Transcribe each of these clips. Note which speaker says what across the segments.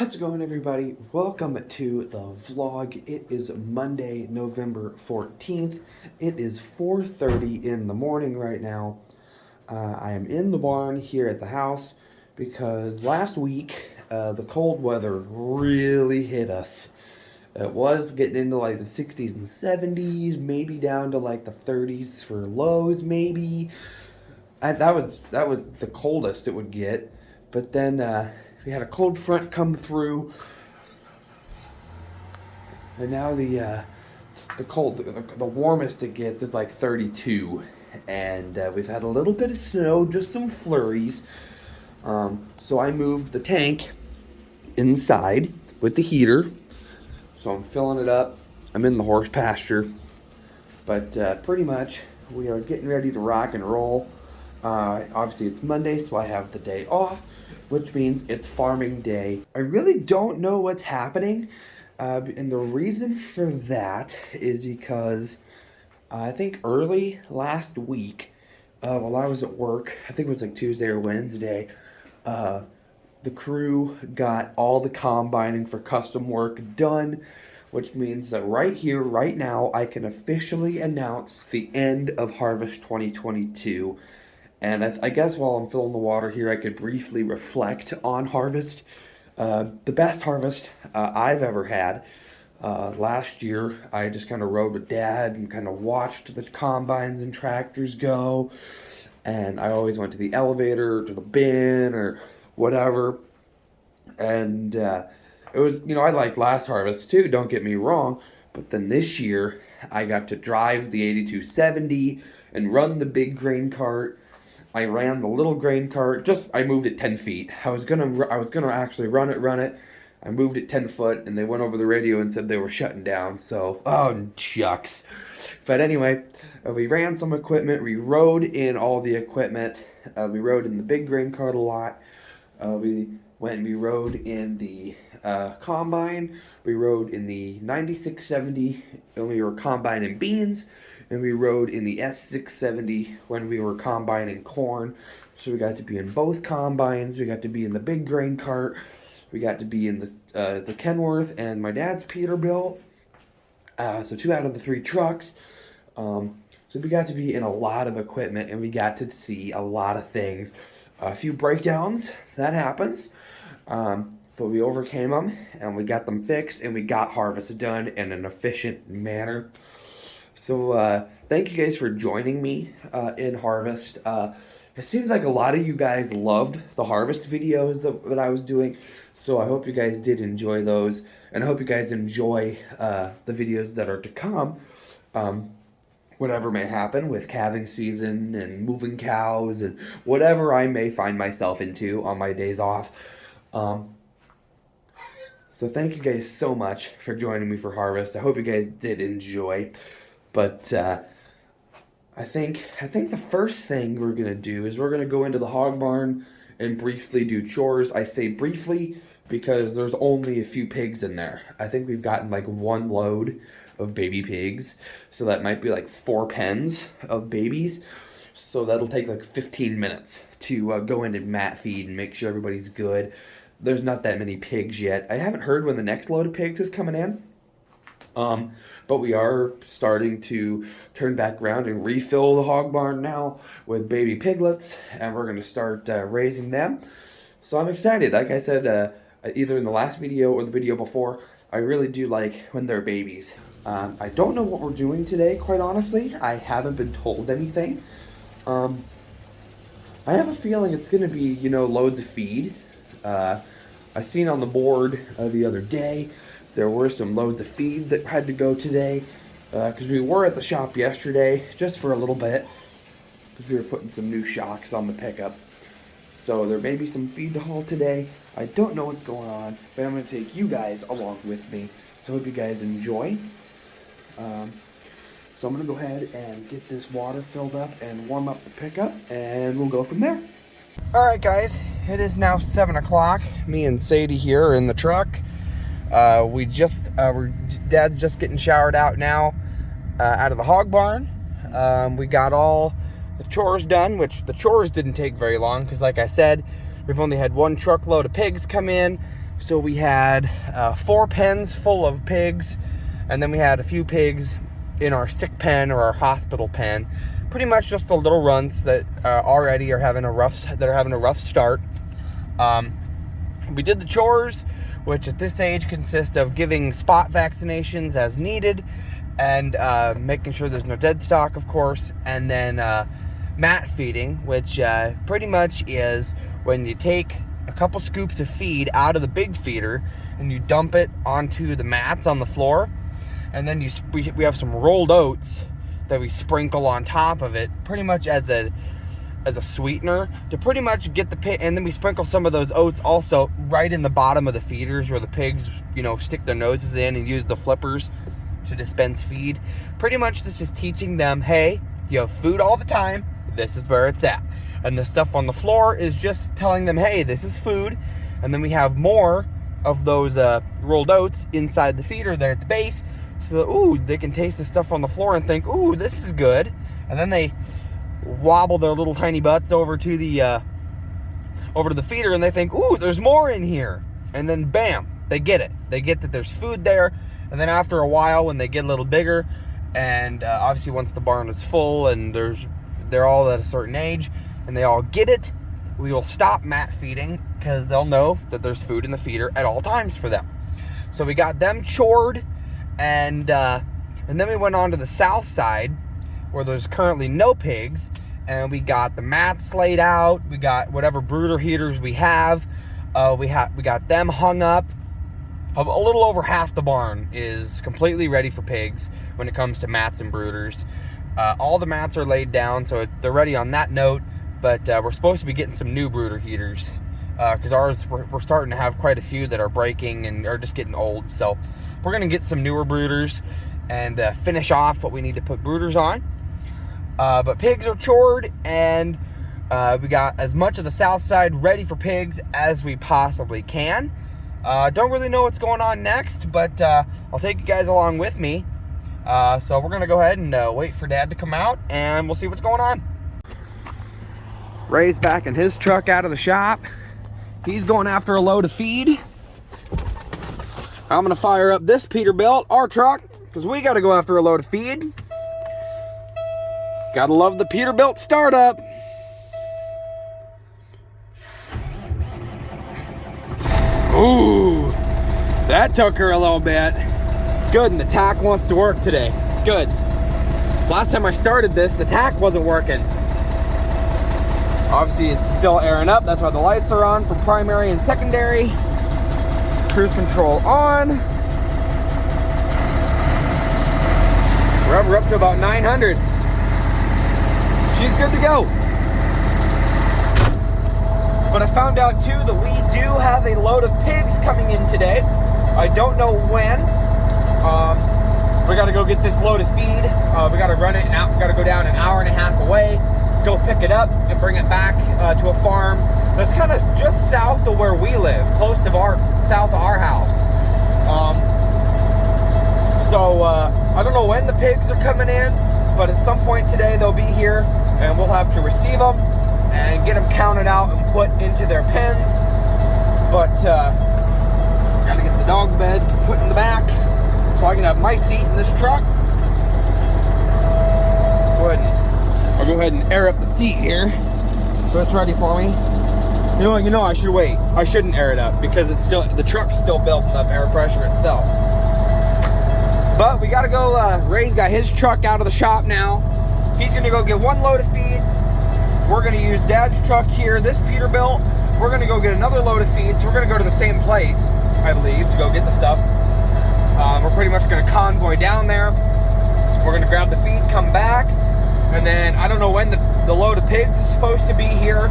Speaker 1: How's it going, everybody? Welcome to the vlog. It is Monday, November 14th. It is 4:30 in the morning right now. I am in the barn here at the house because last week the cold weather really hit us. It was getting into like the 60s and 70s, maybe down to like the 30s for lows, maybe. That was the coldest it would get. But then we had a cold front come through, and now the warmest it gets is like 32, and we've had a little bit of snow, just some flurries. So I moved the tank inside with the heater, so I'm filling it up. I'm in the horse pasture, but pretty much we are getting ready to rock and roll. Obviously it's Monday, so I have the day off, which means it's farming day. I really don't know what's happening, and the reason for that is because I think early last week, while I was at work, I think it was like Tuesday or Wednesday, the crew got all the combining for custom work done, which means that right here, right now, I can officially announce the end of Harvest 2022. And I guess while I'm filling the water here, I could briefly reflect on harvest. The best harvest I've ever had. Last year, I just kind of rode with Dad and kind of watched the combines and tractors go. And I always went to the elevator or to the bin or whatever. And it was, I liked last harvest too, don't get me wrong. But then this year, I got to drive the 8270 and run the big grain cart. I ran the little grain cart. I moved it 10 feet. I was gonna actually run it. I moved it 10 foot, and they went over the radio and said they were shutting down. So, oh shucks. But anyway, we ran some equipment. We rode in all the equipment. We rode in the big grain cart a lot. We rode in the combine. We rode in the 9670 when we were combining beans. And we rode in the S670 when we were combining corn. So we got to be in both combines. We got to be in the big grain cart. We got to be in the Kenworth and my dad's Peterbilt. So 2 out of the 3 trucks. So we got to be in a lot of equipment, and we got to see a lot of things. A few breakdowns, that happens. But we overcame them, and we got them fixed, and we got harvest done in an efficient manner. So thank you guys for joining me in harvest. It seems like a lot of you guys loved the harvest videos that I was doing. So I hope you guys did enjoy those. And I hope you guys enjoy the videos that are to come. Whatever may happen with calving season and moving cows and whatever I may find myself into on my days off. So thank you guys so much for joining me for harvest. I hope you guys did enjoy. But I think the first thing we're going to do is we're going to go into the hog barn and briefly do chores. I say briefly because there's only a few pigs in there. I think we've gotten like 1 load of baby pigs. So that might be like 4 pens of babies. So that'll take like 15 minutes to go in and mat feed and make sure everybody's good. There's not that many pigs yet. I haven't heard when the next load of pigs is coming in. But we are starting to turn back around and refill the hog barn now with baby piglets, and we're going to start raising them. So I'm excited. Like I said, either in the last video or the video before, I really do like when they're babies. I don't know what we're doing today, quite honestly. I haven't been told anything. I have a feeling it's going to be, loads of feed. I seen on the board the other day there were some loads of feed that had to go today, because we were at the shop yesterday just for a little bit, because we were putting some new shocks on the pickup. So there may be some feed to haul today. I don't know what's going on, but I'm going to take you guys along with me. So I hope you guys enjoy. So I'm going to go ahead and get this water filled up and warm up the pickup, and we'll go from there. Alright guys, it is now 7 o'clock. Me and Sadie here are in the truck. Dad's just getting showered out now out of the hog barn. We got all the chores done, which the chores didn't take very long because, like I said, we've only had 1 truckload of pigs come in. So we had 4 pens full of pigs, and then we had a few pigs in our sick pen or our hospital pen. Pretty much just the little runts that already are having a rough start. We did the chores, which at this age consist of giving spot vaccinations as needed, and making sure there's no dead stock, of course, and then mat feeding, which pretty much is when you take a couple scoops of feed out of the big feeder and you dump it onto the mats on the floor, and then we have some rolled oats that we sprinkle on top of it, pretty much as a sweetener to pretty much get the pig. And then we sprinkle some of those oats also right in the bottom of the feeders where the pigs, stick their noses in and use the flippers to dispense feed. Pretty much this is teaching them, hey, you have food all the time, this is where it's at. And the stuff on the floor is just telling them, hey, this is food. And then we have more of those rolled oats inside the feeder there at the base, so that, they can taste the stuff on the floor and think, ooh, this is good. And then they wobble their little tiny butts over to the feeder, and they think, ooh, there's more in here. And then bam, they get it. They get that there's food there. And then after a while, when they get a little bigger, and obviously once the barn is full and they're all at a certain age and they all get it, we will stop mat feeding because they'll know that there's food in the feeder at all times for them. So we got them chored, and then we went on to the south side where there's currently no pigs, and we got the mats laid out. We got whatever brooder heaters we have. We got them hung up. A little over half the barn is completely ready for pigs when it comes to mats and brooders. All the mats are laid down, so they're ready on that note. But we're supposed to be getting some new brooder heaters because ours, we're starting to have quite a few that are breaking and are just getting old. So we're gonna get some newer brooders and finish off what we need to put brooders on. But pigs are chored, and we got as much of the south side ready for pigs as we possibly can. Don't really know what's going on next, but I'll take you guys along with me. So we're gonna go ahead and wait for Dad to come out, and we'll see what's going on. Ray's back in his truck out of the shop. He's going after a load of feed. I'm gonna fire up this Peterbilt, our truck, because we gotta go after a load of feed. Gotta love the Peterbilt startup. Ooh, that took her a little bit. Good, and the tack wants to work today. Good. Last time I started this, the tack wasn't working. Obviously, it's still airing up. That's why the lights are on for primary and secondary. Cruise control on. We're up to about 900. She's good to go. But I found out too that we do have a load of pigs coming in today. I don't know when. We gotta go get this load of feed. We gotta run it out. We gotta go down an hour and a half away, go pick it up and bring it back to a farm that's kind of just south of where we live, south of our house. So I don't know when the pigs are coming in, but at some point today they'll be here, and we'll have to receive them and get them counted out and put into their pens. But gotta get the dog bed put in the back so I can have my seat in this truck. I'll go ahead and air up the seat here so it's ready for me. You know, I should wait. I shouldn't air it up because the truck's still building up air pressure itself. But we gotta go. Ray's got his truck out of the shop now. He's gonna go get one load of feed. We're gonna use Dad's truck here, this Peterbilt. We're gonna go get another load of feed. So we're gonna go to the same place, I believe, to go get the stuff. We're pretty much gonna convoy down there. We're gonna grab the feed, come back, and then I don't know when the load of pigs is supposed to be here,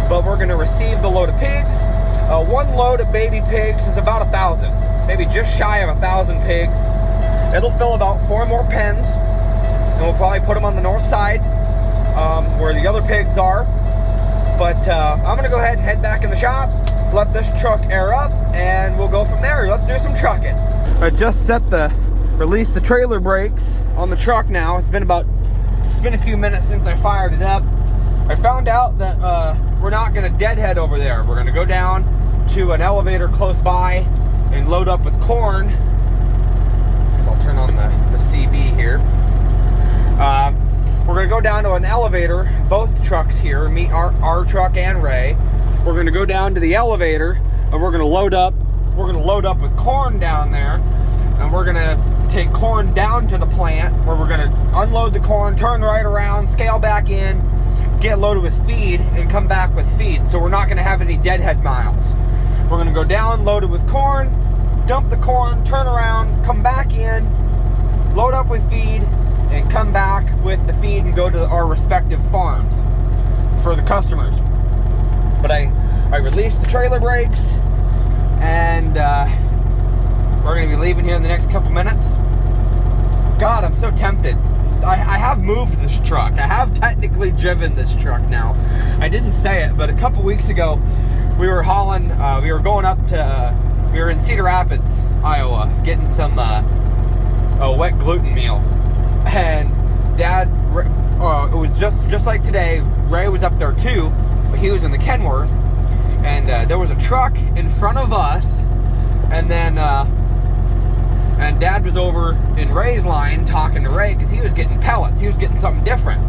Speaker 1: but we're gonna receive the load of pigs. One load of baby pigs is about 1,000, maybe just shy of 1,000 pigs. It'll fill about 4 more pens, and we'll probably put them on the north side where the other pigs are. But I'm gonna go ahead and head back in the shop, let this truck air up, and we'll go from there. Let's do some trucking. I just released the trailer brakes on the truck now. It's been a few minutes since I fired it up. I found out that we're not gonna deadhead over there. We're gonna go down to an elevator close by and load up with corn. I'll turn on the CB here. We're going to go down to an elevator, both trucks here, our truck and Ray. We're going to go down to the elevator and we're going to load up with corn down there, and we're going to take corn down to the plant where we're going to unload the corn, turn right around, scale back in, get loaded with feed, and come back with feed. So we're not going to have any deadhead miles. We're going to go down, loaded with corn, dump the corn, turn around, come back in, load up with feed, and come back with the feed and go to our respective farms for the customers. But I released the trailer brakes, and we're going to be leaving here in the next couple minutes. God, I'm so tempted. I have moved this truck. I have technically driven this truck now. I didn't say it, but a couple weeks ago, we were hauling, we were in Cedar Rapids, Iowa, getting some a wet gluten meal. And Dad, it was just like today, Ray was up there too, but he was in the Kenworth, and there was a truck in front of us, and then and Dad was over in Ray's line talking to Ray because he was getting pellets. He was getting something different.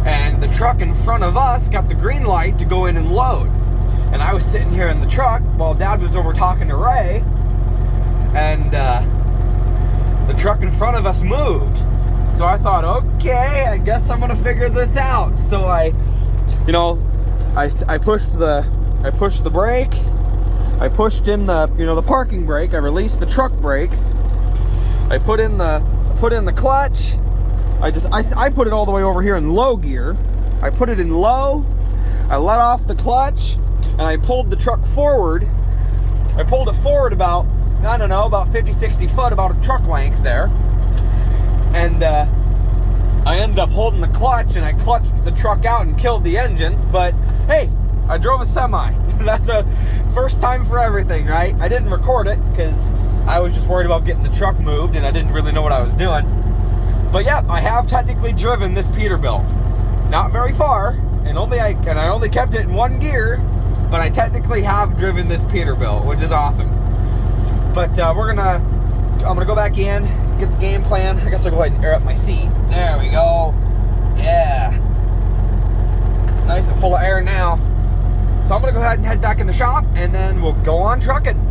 Speaker 1: And the truck in front of us got the green light to go in and load. And I was sitting here in the truck while Dad was over talking to Ray, and the truck in front of us moved. So I thought, okay, I guess I'm gonna figure this out. So I pushed the brake. I pushed in the parking brake. I released the truck brakes. I put in the clutch. I put it all the way over here in low gear. I put it in low. I let off the clutch, and I pulled the truck forward. I pulled it forward about 50, 60 foot, about a truck length there. And I ended up holding the clutch, and I clutched the truck out and killed the engine. But hey, I drove a semi. That's a first time for everything, right? I didn't record it because I was just worried about getting the truck moved, and I didn't really know what I was doing. But yeah, I have technically driven this Peterbilt. Not very far, and I only kept it in one gear, but I technically have driven this Peterbilt, which is awesome. But I'm gonna go back in, get the game plan. I guess I'll go ahead and air up my seat. There we go. Yeah. Nice and full of air now. So I'm gonna go ahead and head back in the shop, and then we'll go on trucking.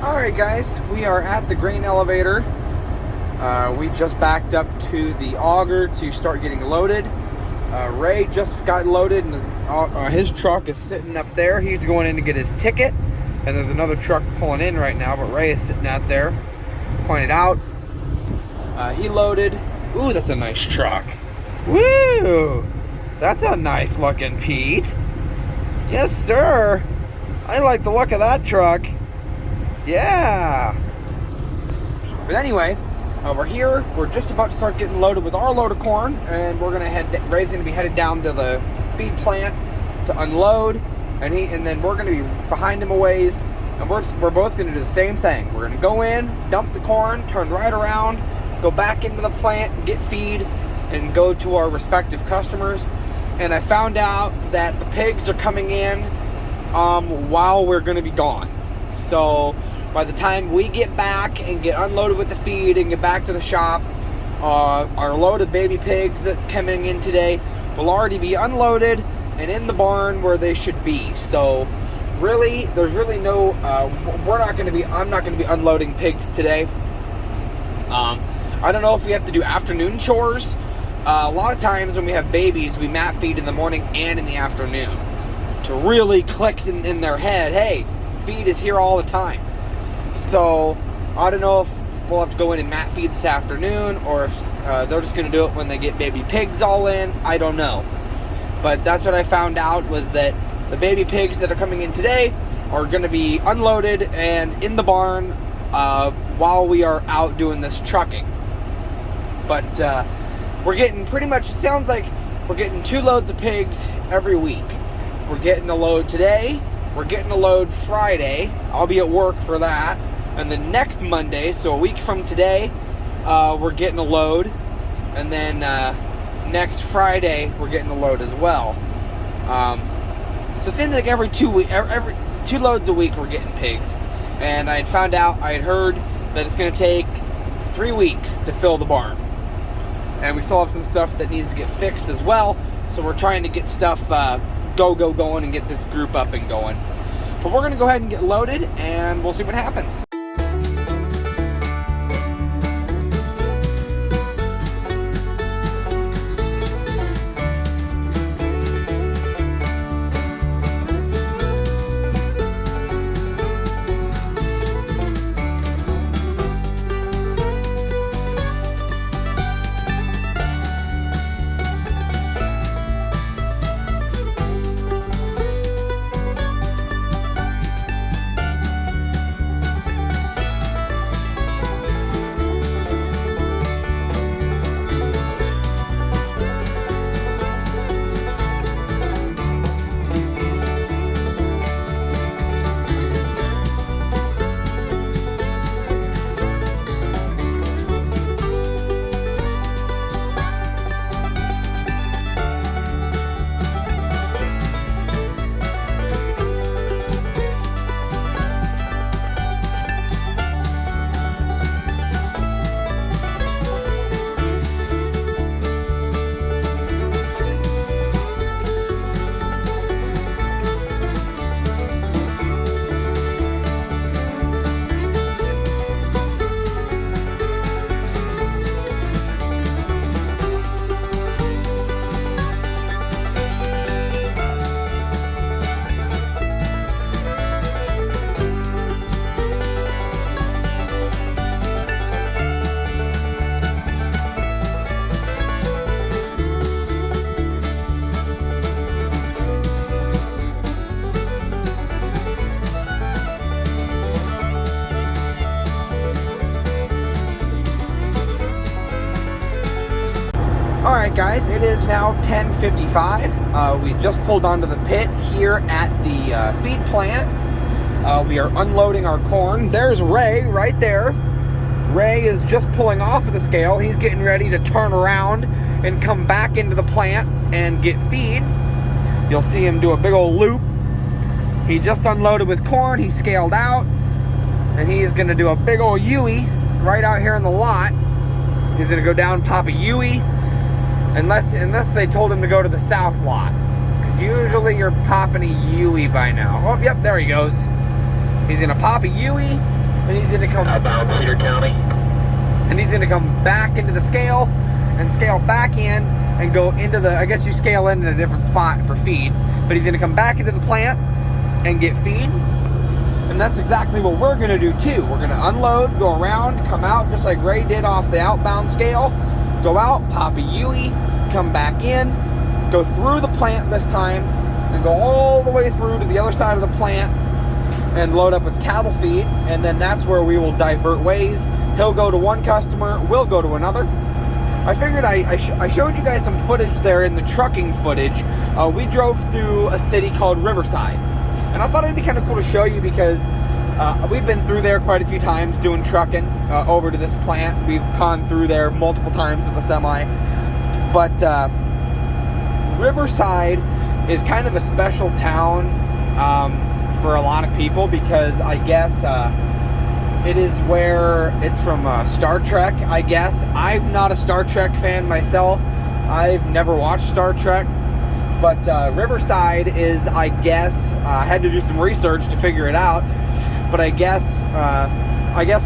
Speaker 1: Alright guys, we are at the grain elevator. We just backed up to the auger to start getting loaded. Ray just got loaded, and his truck is sitting up there. He's going in to get his ticket, and there's another truck pulling in right now, but Ray is sitting out there. Pointed out. He loaded. Ooh, that's a nice truck. Woo! That's a nice looking Pete. Yes, sir. I like the look of that truck. Yeah. But anyway, we're here. We're just about to start getting loaded with our load of corn, and we're gonna Ray's gonna be headed down to the feed plant to unload, and then we're gonna be behind him a ways, and we're both gonna do the same thing. We're gonna go in, dump the corn, turn right around, go back into the plant, get feed, and go to our respective customers. And I found out that the pigs are coming in while we're gonna be gone. So by the time we get back and get unloaded with the feed and get back to the shop, our load of baby pigs that's coming in today will already be unloaded and in the barn where they should be. So really, there's really no, I'm not going to be unloading pigs today. I don't know if we have to do afternoon chores. A lot of times when we have babies, we mat feed in the morning and in the afternoon to really click in their head, hey, feed is here all the time. So I don't know if we'll have to go in and mat feed this afternoon, or if they're just going to do it when they get baby pigs all in. I don't know. But that's what I found out, was that the baby pigs that are coming in today are going to be unloaded and in the barn while we are out doing this trucking. But we're getting pretty much, it sounds like we're getting 2 loads of pigs every week. We're getting a load today, we're getting a load Friday. I'll be at work for that. And then next Monday, so a week from today, we're getting a load. And then next Friday, we're getting a load as well. So it seems like every 2 loads a week we're getting pigs. And I had found out, I had heard that it's going to take 3 weeks to fill the barn. And we still have some stuff that needs to get fixed as well. So we're trying to get stuff going and get this group up and going. But we're going to go ahead and get loaded, and we'll see what happens. Alright guys, it is now 10:55. We just pulled onto the pit here at the feed plant. We are unloading our corn. There's Ray right there. Ray is just pulling off of the scale. He's getting ready to turn around and come back into the plant and get feed. You'll see him do a big old loop. He just unloaded with corn. He scaled out, and he is going to do a big old Yui right out here in the lot. He's going to go down, pop a Yui. Unless they told him to go to the south lot. Because usually you're popping a Yui by now. Oh, yep, there he goes. He's going to pop a Yui, and he's going to come...
Speaker 2: Outbound Cedar County.
Speaker 1: And he's going to come back into the scale, and scale back in, and go into the... I guess you scale in a different spot for feed. But he's going to come back into the plant and get feed. And that's exactly what we're going to do, too. We're going to unload, go around, come out, just like Ray did off the outbound scale. Go out, pop a Yui, come back in, go through the plant this time, and go all the way through to the other side of the plant and load up with cattle feed, and then that's where we will divert ways. He'll go to one customer, we'll go to another. I figured I showed you guys some footage there in the trucking footage. We drove through a city called Riverside, and I thought it'd be kind of cool to show you because we've been through there quite a few times doing trucking over to this plant. We've gone through there multiple times with a semi. But Riverside is kind of a special town for a lot of people because I guess it is where it's from Star Trek, I guess. I'm not a Star Trek fan myself. I've never watched Star Trek. But Riverside is, I guess, I had to do some research to figure it out, but I guess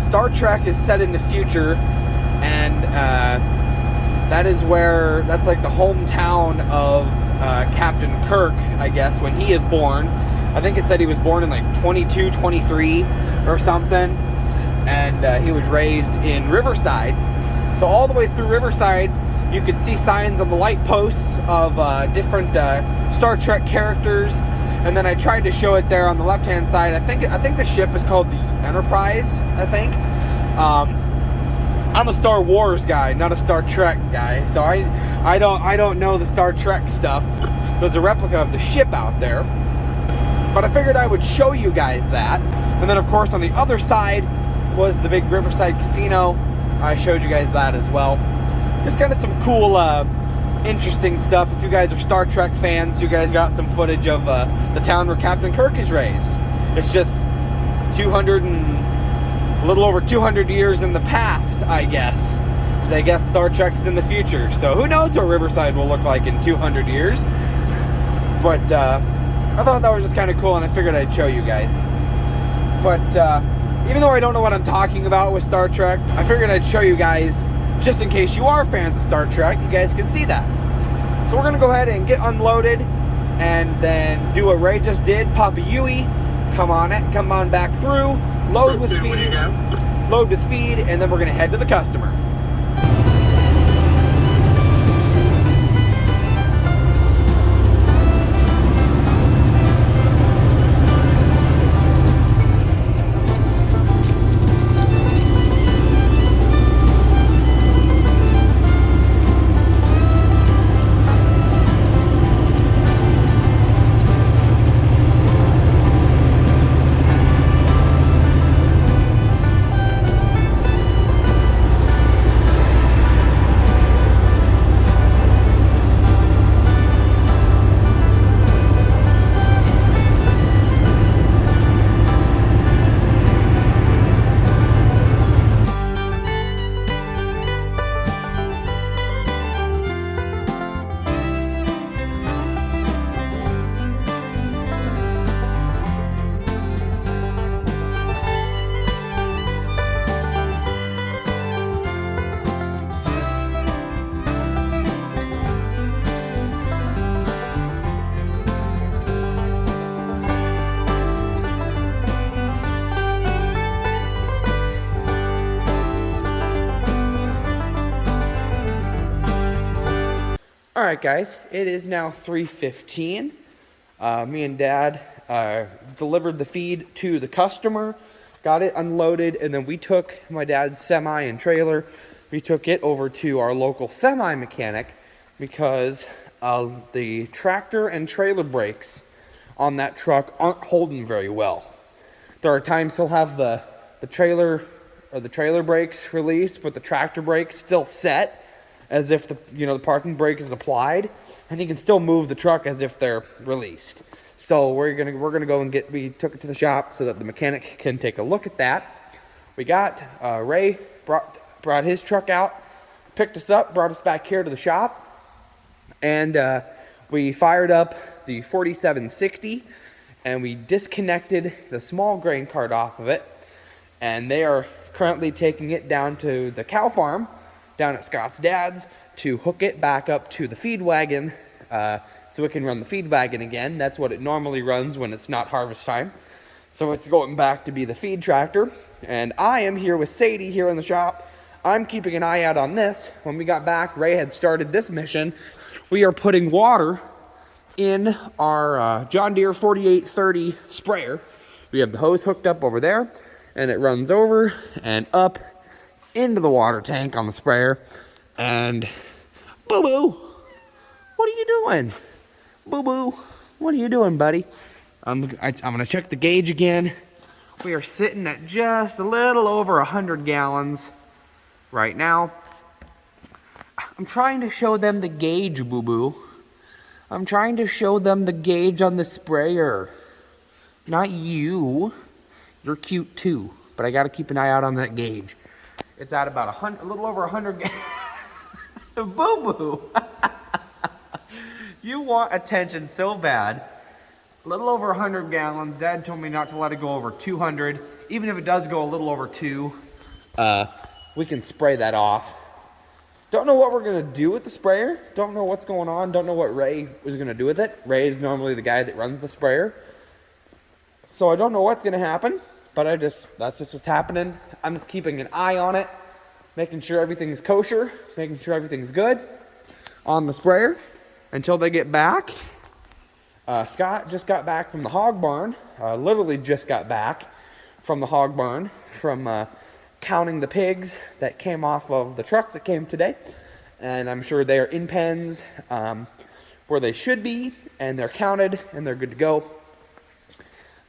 Speaker 1: Star Trek is set in the future, and that's like the hometown of Captain Kirk, I guess, when he is born. I think it said he was born in like 22, 23 or something, and he was raised in Riverside. So all the way through Riverside, you could see signs on the light posts of different Star Trek characters, and then I tried to show it there on the left-hand side. I think the ship is called the Enterprise, I think. I'm a Star Wars guy, not a Star Trek guy, so I don't know the Star Trek stuff. There's a replica of the ship out there, but I figured I would show you guys that. And then of course on the other side was the big Riverside Casino. I showed you guys that as well. Just kind of some cool, interesting stuff. If you guys are Star Trek fans, you guys got some footage of the town where Captain Kirk is raised. It's just a little over 200 years in the past, I guess. Because I guess Star Trek is in the future. So who knows what Riverside will look like in 200 years. But I thought that was just kind of cool, and I figured I'd show you guys. But even though I don't know what I'm talking about with Star Trek, I figured I'd show you guys, just in case you are fans of Star Trek, you guys can see that. So we're going to go ahead and get unloaded, and then do what Ray just did, pop a Yui, come on back through, load with feed, and then we're going to head to the customer. Alright guys, it is now 3:15. Me and Dad delivered the feed to the customer, got it unloaded, and then we took my dad's semi and trailer. We took it over to our local semi mechanic because the tractor and trailer brakes on that truck aren't holding very well. There are times he'll have the trailer brakes released, but the tractor brakes still set as if the parking brake is applied, and he can still move the truck as if they're released. So we're gonna go and we took it to the shop so that the mechanic can take a look at that. We got Ray brought his truck out, picked us up, brought us back here to the shop, and we fired up the 4760, and we disconnected the small grain cart off of it, and they are currently taking it down to the cow farm down at Scott's dad's to hook it back up to the feed wagon so it can run the feed wagon again. That's what it normally runs when it's not harvest time. So it's going back to be the feed tractor. And I am here with Sadie here in the shop. I'm keeping an eye out on this. When we got back, Ray had started this mission. We are putting water in our John Deere 4830 sprayer. We have the hose hooked up over there, and it runs over and up into the water tank on the sprayer. And Boo-Boo, what are you doing? Boo-Boo, what are you doing, buddy? I'm gonna check the gauge again. We are sitting at just a little over 100 gallons right now. I'm trying to show them the gauge, Boo-Boo. I'm trying to show them the gauge on the sprayer. Not you. You're cute too, but I gotta keep an eye out on that gauge. It's at about a little over 100 Boo-Boo. You want attention so bad. A little over 100 gallons. Dad told me not to let it go over 200. Even if it does go a little over 2, we can spray that off. Don't know what we're gonna do with the sprayer. Don't know what's going on. Don't know what Ray is gonna do with it. Ray is normally the guy that runs the sprayer. So I don't know what's gonna happen, but that's just what's happening. I'm just keeping an eye on it, making sure everything's kosher, making sure everything's good on the sprayer until they get back. Scott just got back from the hog barn, literally just got back from the hog barn from counting the pigs that came off of the truck that came today. And I'm sure they're in pens where they should be, and they're counted and they're good to go.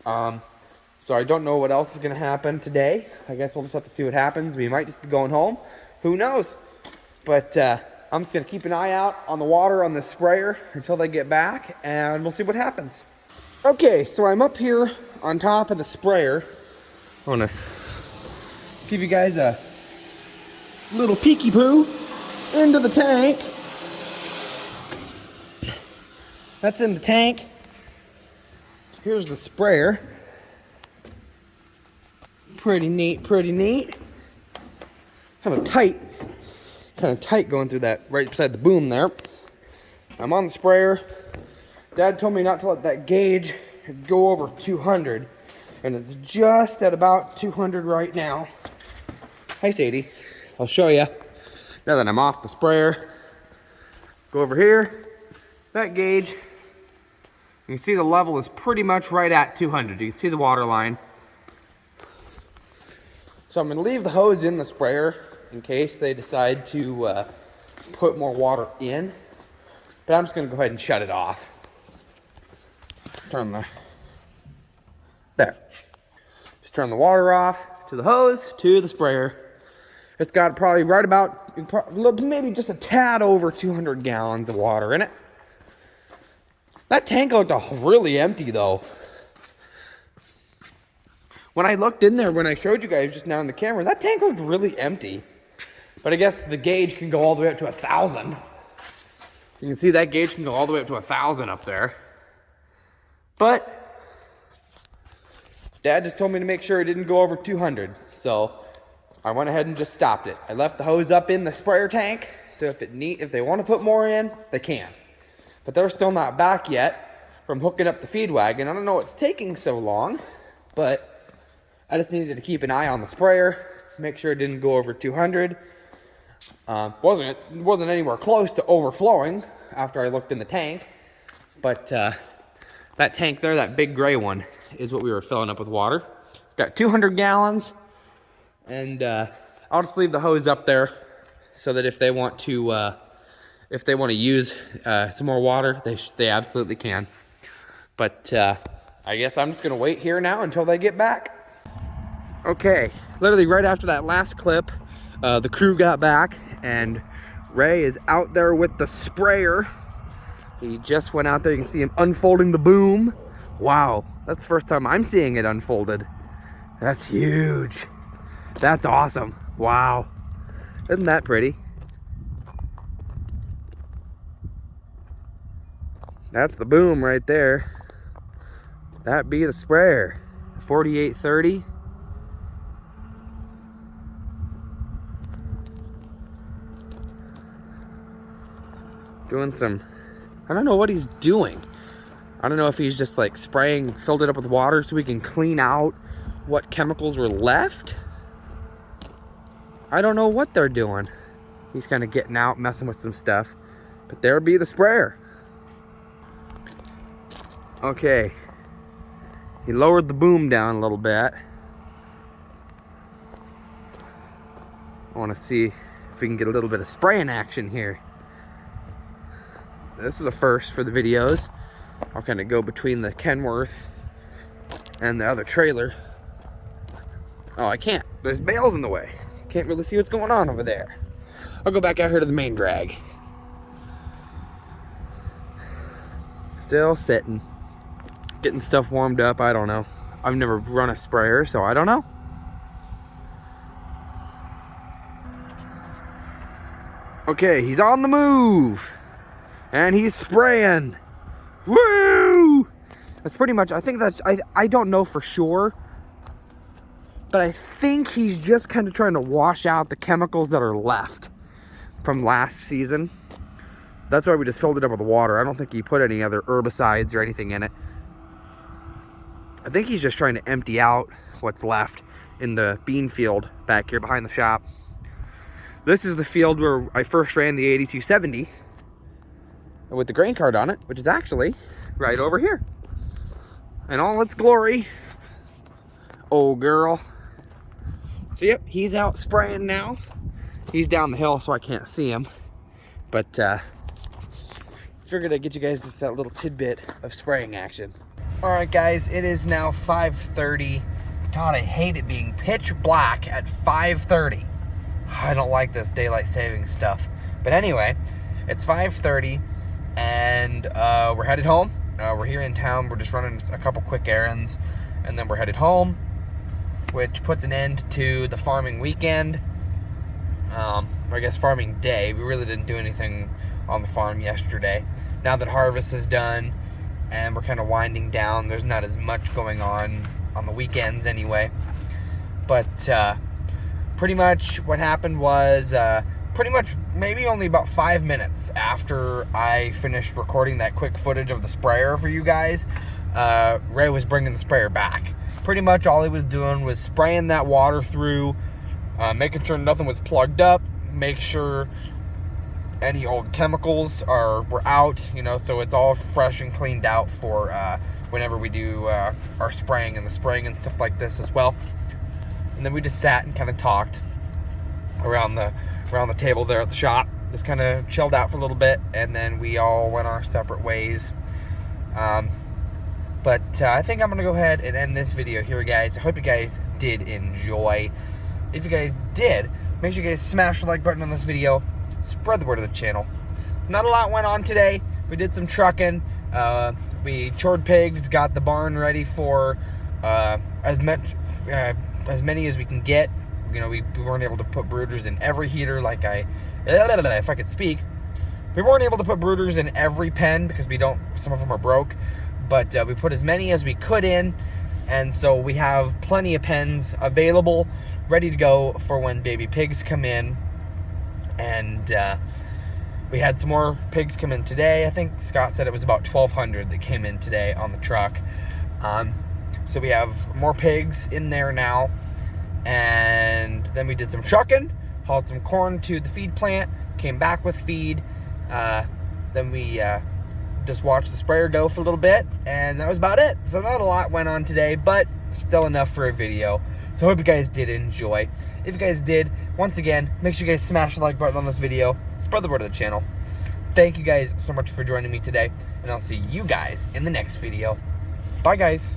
Speaker 1: So I don't know what else is going to happen today. I guess we'll just have to see what happens. We might just be going home. Who knows? But I'm just going to keep an eye out on the water on the sprayer until they get back, and we'll see what happens. Okay, so I'm up here on top of the sprayer. I want to give you guys a little peeky poo into the tank. That's in the tank. Here's the sprayer. Pretty neat, pretty neat. Kind of tight going through that right beside the boom there. I'm on the sprayer. Dad told me not to let that gauge go over 200, and it's just at about 200 right now. Hi, Sadie. I'll show you. Now that I'm off the sprayer, go over here. That gauge, you can see the level is pretty much right at 200. You can see the water line. So I'm going to leave the hose in the sprayer in case they decide to put more water in. But I'm just going to go ahead and shut it off. There. Just turn the water off to the hose, to the sprayer. It's got probably right about, maybe just a tad over 200 gallons of water in it. That tank looked really empty though. When I looked in there, when I showed you guys just now on the camera, that tank looked really empty. But I guess the gauge can go all the way up to 1,000. You can see that gauge can go all the way up to 1,000 up there. But Dad just told me to make sure it didn't go over 200. So I went ahead and just stopped it. I left the hose up in the sprayer tank. So if they want to put more in, they can. But they're still not back yet from hooking up the feed wagon. I don't know what's taking so long, but I just needed to keep an eye on the sprayer, make sure it didn't go over 200. Wasn't anywhere close to overflowing after I looked in the tank. But that tank there, that big gray one, is what we were filling up with water. It's got 200 gallons, and I'll just leave the hose up there so that if they want to use some more water, they absolutely can. But I guess I'm just gonna wait here now until they get back. Okay, literally right after that last clip, the crew got back and Ray is out there with the sprayer. He just went out there. You can see him unfolding the boom. Wow, that's the first time I'm seeing it unfolded. That's huge. That's awesome. Wow, isn't that pretty? That's the boom right there. That be the sprayer. 4830. Doing some, I don't know what he's doing. I don't know if he's just like spraying, filled it up with water so we can clean out what chemicals were left. I don't know what they're doing. He's kind of getting out, messing with some stuff. But there be the sprayer. Okay. He lowered the boom down a little bit. I want to see if we can get a little bit of spraying action here. This is a first for the videos. I'll kind of go between the Kenworth and the other trailer. Oh, I can't. There's bales in the way. Can't really see what's going on over there. I'll go back out here to the main drag. Still sitting. Getting stuff warmed up. I don't know. I've never run a sprayer, so I don't know. Okay, he's on the move. And he's spraying. Woo! That's pretty much, I think that's, I don't know for sure, but I think he's just kind of trying to wash out the chemicals that are left from last season. That's why we just filled it up with water. I don't think he put any other herbicides or anything in it. I think he's just trying to empty out what's left in the bean field back here behind the shop. This is the field where I first ran the 8270 with the grain cart on it, which is actually right over here in all its glory. Oh girl. So yep, he's out spraying now. He's down the hill so I can't see him, but figured I'd get you guys just that little tidbit of spraying action. All right guys, it is now 5:30. God, I hate it being pitch black at 5:30. I don't like this daylight savings stuff. But anyway, it's 5:30 and we're headed home. We're here in town. We're just running a couple quick errands and then we're headed home, which puts an end to the farming weekend. I guess farming day. We really didn't do anything on the farm yesterday. Now that harvest is done and we're kind of winding down, there's not as much going on the weekends anyway. But pretty much what happened was pretty much maybe only about 5 minutes after I finished recording that quick footage of the sprayer for you guys, Ray was bringing the sprayer back. Pretty much all he was doing was spraying that water through, making sure nothing was plugged up, make sure any old chemicals were out, you know, so it's all fresh and cleaned out for whenever we do our spraying and stuff like this as well. And then we just sat and kind of talked around the table there at the shop, just kind of chilled out for a little bit, and then we all went our separate ways. But I think I'm gonna go ahead and end this video here, guys. I hope you guys did enjoy. If you guys did, make sure you guys smash the like button on this video, spread the word of the channel. Not a lot went on today. We did some trucking, we chored pigs, got the barn ready for as many as we can get. You know, we weren't able to put brooders in every heater like if I could speak. We weren't able to put brooders in every pen because some of them are broke, but we put as many as we could in, and so we have plenty of pens available, ready to go for when baby pigs come in. And we had some more pigs come in today. I think Scott said it was about 1,200 that came in today on the truck. So we have more pigs in there now. And then we did some trucking, hauled some corn to the feed plant, came back with feed. Then we just watched the sprayer go for a little bit, and that was about it. So not a lot went on today, but still enough for a video. So I hope you guys did enjoy. If you guys did, once again, make sure you guys smash the like button on this video, spread the word of the channel. Thank you guys so much for joining me today, and I'll see you guys in the next video. Bye guys.